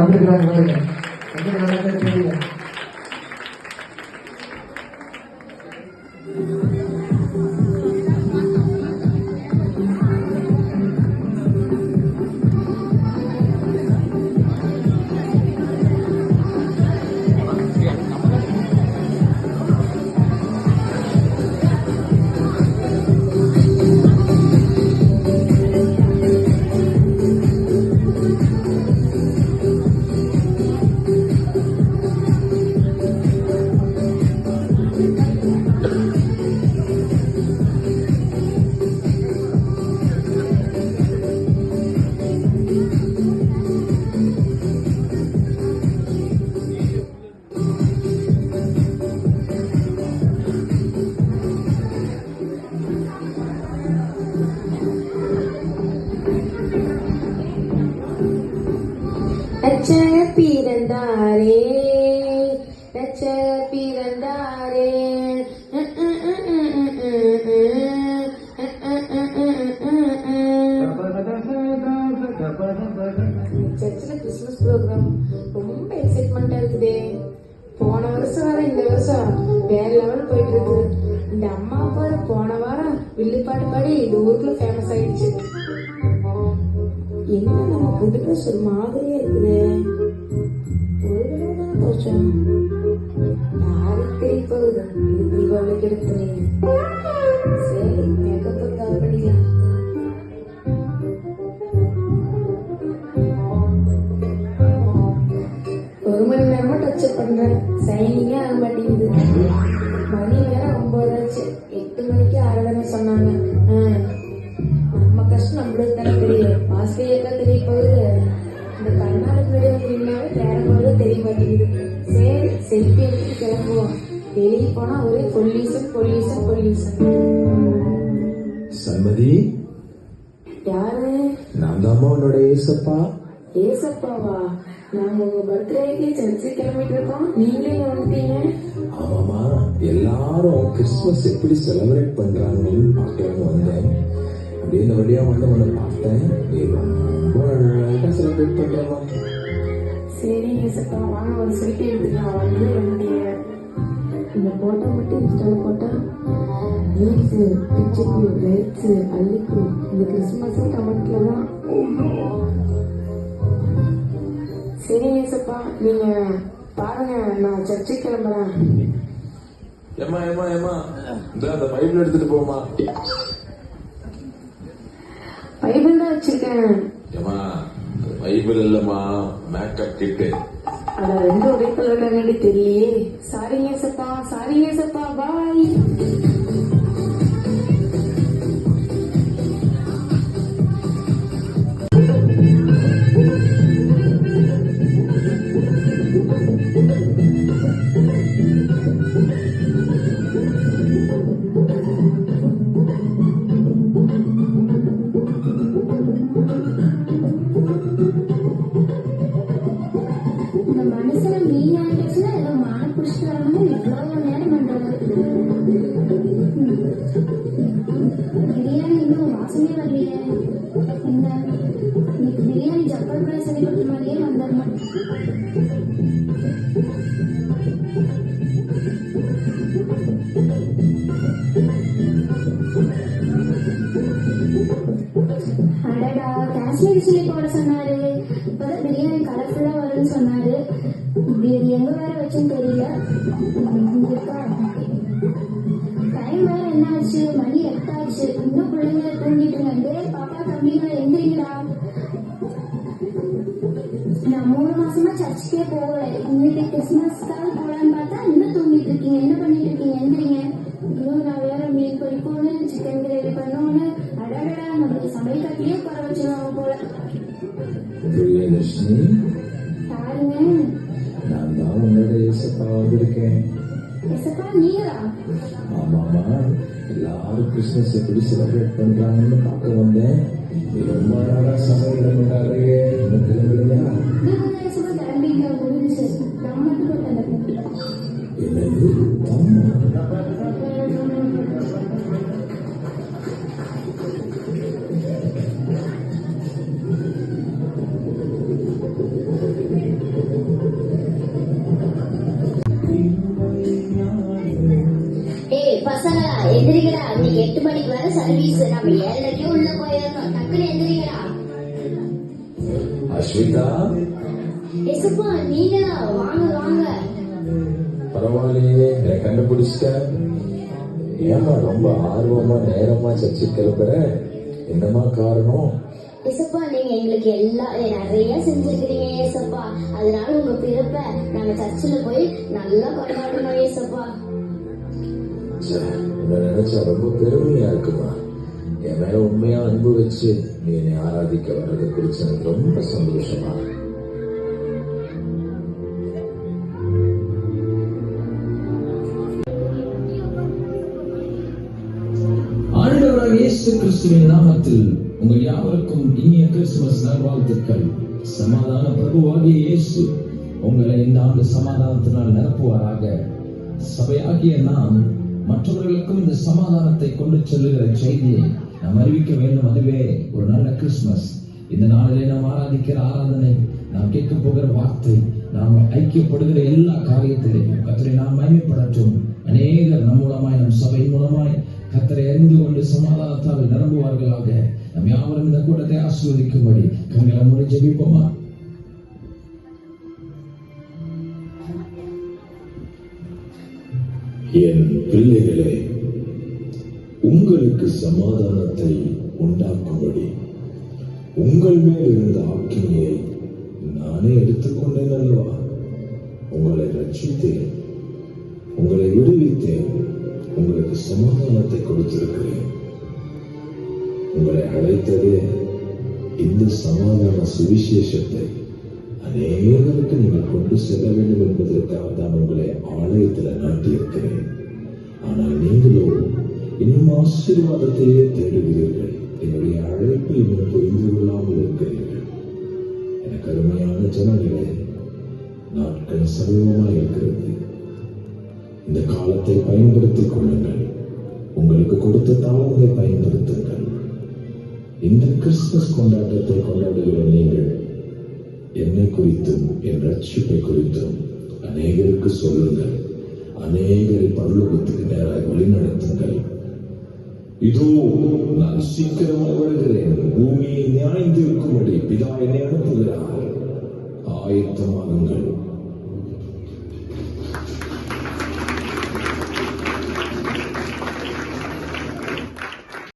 வந்திருக்கிறாங்க தெரியல. பிறந்தாரே பிறந்தாரே சர்ச்சில் கிறிஸ்துமஸ் ப்ரோக்ராம் ரொம்ப எக்ஸைட்மெண்டா இருக்குது. போன வருஷம் வர இந்த வருஷம் வேற லெவல் போயிட்டு இருக்கு. இந்த அம்மா அப்பா போன வாரம் வில்லுப்பாட்டு பாடி இந்த ஊருக்குள்ள ஃபேமஸ் ஆயிடுச்சு. என்ன நம்ம புது ட்ரெஸ் ஒரு மாதிரியா இருக்குது. ஒரு தடவை தானே போச்சோம். யாருக்கு தெரிய போகுது இது தீபாவளிக்கு எடுத்துறீங்க. சரி மேக்கப் கால் பண்ணிக்கலாம். ஒரு மணி நேரமா டச் பண்றேன், சைனிங்கே ஆக மாட்டேங்குது. மணி வேற 9 ஆச்சு. 8 மணிக்கு ஆரடமே சொன்னாங்க. நம்ம கஷ்டம் நம்மளுக்கு தானே தெரியும். ஆசிரியர்தான் தெரிய போகுது. இந்த கண்ணாடிக்கு முன்னாடி வந்து நின்னாவே வேற போது தெரிய மாட்டேங்குது. சரி செல்ஃபி எடுத்து கிளம்புவோம். வெளியே போனா ஒரே பொல்யூஷன் பொல்யூஷன் பொல்யூஷன். சண்மதி, யாரு? நான் தான் உன்னோட ஏசப்பா. ஏசப்பாவா? நாங்க உங்க பர்த்டேக்கு சர்ச்சு கிளம்பிட்டு இருக்கோம், நீங்களே வந்துட்டீங்க. ஆமாமா, எல்லாரும் கிறிஸ்துமஸ் எப்படி செலிப்ரேட் பண்றாங்கன்னு பார்க்கலான்னு வந்தேன். அப்படியே இந்த வழியா வந்து உன்னை பார்த்தேன். நீ ரொம்ப அழகா செலிப்ரேட் பண்றமா. சரி ஏசப்பா, வாங்க ஒரு செல்ஃபி எடுத்துக்கலாம். வந்து வந்துட்டீங்க. இந்த போட்டோ மட்டும் இன்ஸ்டால போட்டா லீவ்ஸ், பிச்சுக்கு, லைட்ஸ், அள்ளிக்கு இந்த கிறிஸ்துமஸ் கமெண்ட்ல தான். சரி ஏசப்பா, நீங்க பாருங்க, நான் சர்ச்சுக்கு கிளம்புறேன். ஏமா ஏமா ஏமா, இந்த அந்த பைபிள் எடுத்துட்டு போமா. பைபிள் தான் வச்சிருக்கேன். ஏமா, பைபிள் இல்லம்மா, மேக்கப் கிட்டு. அத ரெண்டு ஒரே கலர் தெரியலையே. சாரி ஏசப்பா, சாரி ஏசப்பா, பாய். பிரியாணி இன்னும் வாசமே வரலையே. இன்னைக்கு பிரியாணி ஜப்பல் பிரைஸ் சொல்லி கொடுத்த மாதிரியே வந்துடணும். அடடா, காஷ்மீரி சில்லி போட சொன்னாரு. இப்பதான் பிரியாணி கலர்ஃபுல்லா வரும்னு சொன்னாரு. எங்க வேற வச்சுன்னு தெரியல. டைம் வேற என்ன ஆச்சு? மணி 8 ஆச்சு. இன்னும் பிள்ளைங்க தூங்கிட்டு இருங்க. பாப்பா தம்பிங்க எந்திரிங்கடா. நான் 3 மாசமா சர்ச்சுக்கே போகல. இன்னைக்கு கிறிஸ்துமஸ்க்காக போலான்னு பார்த்தா இன்னும் தூங்கிட்டு இருக்கீங்க. என்ன பண்ணிட்டு இருக்கீங்க? எந்திரிங்க. இன்னும் நான் வேற மீன் பொரிக்கணும், சிக்கன் கிரேவி பண்ணோன்னு. அடடா, நம்மளுக்கு சமையல் கட்டிலே குற வச்சிருவாங்க போல. யாருங்க? நான் தான் உன்னோட ஏசப்பா வந்திருக்கேன். ஏசப்பா நீங்களா? ஆமாமா, எல்லாரும் கிறிஸ்துமஸ் எப்படி செலிப்ரேட் பண்றாங்கன்னு பார்க்க வந்தேன். நீ ரொம்ப அழகா சமையல் பண்ணாரு. இன்னும் கிளம்பலையா? ஏசப்பா கிளம்பிங்க, முடிஞ்சு. நான் மட்டும் என்னது? ஆமா, சர்வீஸ், நம்ம 7:30 உள்ள போயிடணும். டக்குனு எந்திரிங்களா? அஸ்விதா, எசப்பா நீங்களா? வாங்க வாங்க. பரவாயில்லையே, என்னை கண்டுபிடிச்சிட்டேன். ஏமா ரொம்ப ஆர்வமா நேரமா சர்ச்சை கிளம்புற? என்னமா காரணம்? ஏசப்பா நீங்க எங்களுக்கு நிறைய செஞ்சிருக்கிறீங்க ஏசப்பா. அதனால உங்க பிறப்ப நாங்க சர்ச்சில் போய் நல்லா கொண்டாடணும் ஏசப்பா. உன்னை நினைச்சா ரொம்ப பெருமையா இருக்குமா. என் மேல உண்மையா அன்பு வச்சு நீ என்னை ஆராதிக்க வர்றதை குறிச்சு எனக்கு ரொம்ப சந்தோஷமா. ஆண்டவராக இயேசு கிறிஸ்துவின் நாமத்தில் உங்கள் யாவருக்கும் இனிய கிறிஸ்துமஸ் நல்வாழ்த்துக்கள். சமாதான பிரபுவாகிய இயேசு உங்களை இந்த ஆண்டு சமாதானத்தினால் நிரப்புவாராக. சபையாகிய நாம் மற்றவர்களுக்கும் இந்த சமாதானத்தை கொண்டு செல்லுகிற செய்தியை நாம் அறிவிக்க வேண்டும். அதுவே ஒரு நல்ல கிறிஸ்துமஸ். இந்த நாளிலே நாம் ஆராதிக்கிற ஆராதனை, நாம் கேட்க போகிற வார்த்தை, நாம் ஐக்கியப்படுகிற எல்லா காரியத்திலையும் கர்த்தரை நாம் மகிமைப்படட்டும். அநேகர் நம் மூலமாய், நம் சபை மூலமாய் கர்த்தரை அறிந்து கொண்டு சமாதானத்தால் நிரம்புவார்களாக. நம் யாவரும் இந்த கூட்டத்தை ஆசீர்வதிக்கும்படி கண்களை மூடி ஜெபிப்போமா. என் பிள்ளைகளே, உங்களுக்கு சமாதானத்தை உண்டாக்கும்படி உங்கள் மேல் இருந்த ஆக்கினையை நானே எடுத்துக்கொண்டேன் அல்லவா? உங்களை ரட்சித்தேன், உங்களை விடுவித்தேன், உங்களுக்கு சமாதானத்தை கொடுத்திருக்கிறேன். உங்களை அழைத்ததே இந்த சமாதான சுவிசேஷத்தை அநேகருக்கு நீங்கள் கொண்டு செல்ல வேண்டும் என்பதற்காக தான் உங்களை ஆலயத்தில் நாட்டியிருக்கிறேன். ஆனால் நீங்களோ இன்னும் ஆசீர்வாதத்தையே தேடுகிறீர்கள். என்னுடைய அழைப்பை இன்னும் புரிந்து கொள்ளாமல் இருக்கிறீர்கள். எனக்கு அருமையான ஜனங்களே, நாட்கள் சமீபமாக இருக்கிறது. இந்த காலத்தை பயன்படுத்திக் கொள்ளுங்கள். உங்களுக்கு கொடுத்த தாளத்தை பயன்படுத்துங்கள். இந்த கிறிஸ்துமஸ் கொண்டாட்டத்தை கொண்டாடுகிற நீங்கள் என்னை குறித்தும் என் ரட்சிப்பை குறித்தும் அநேகருக்கு சொல்லுங்கள். அநேகரை பரலோகத்துக்கு நேராக வழிநடத்துங்கள். இதோ நான் சீக்கிரமாக வருகிறேன். பூமியை நியாய்ந்திருக்கும்படி பிதா என்னை அனுப்புகிறார். ஆயத்தமாகுங்கள்.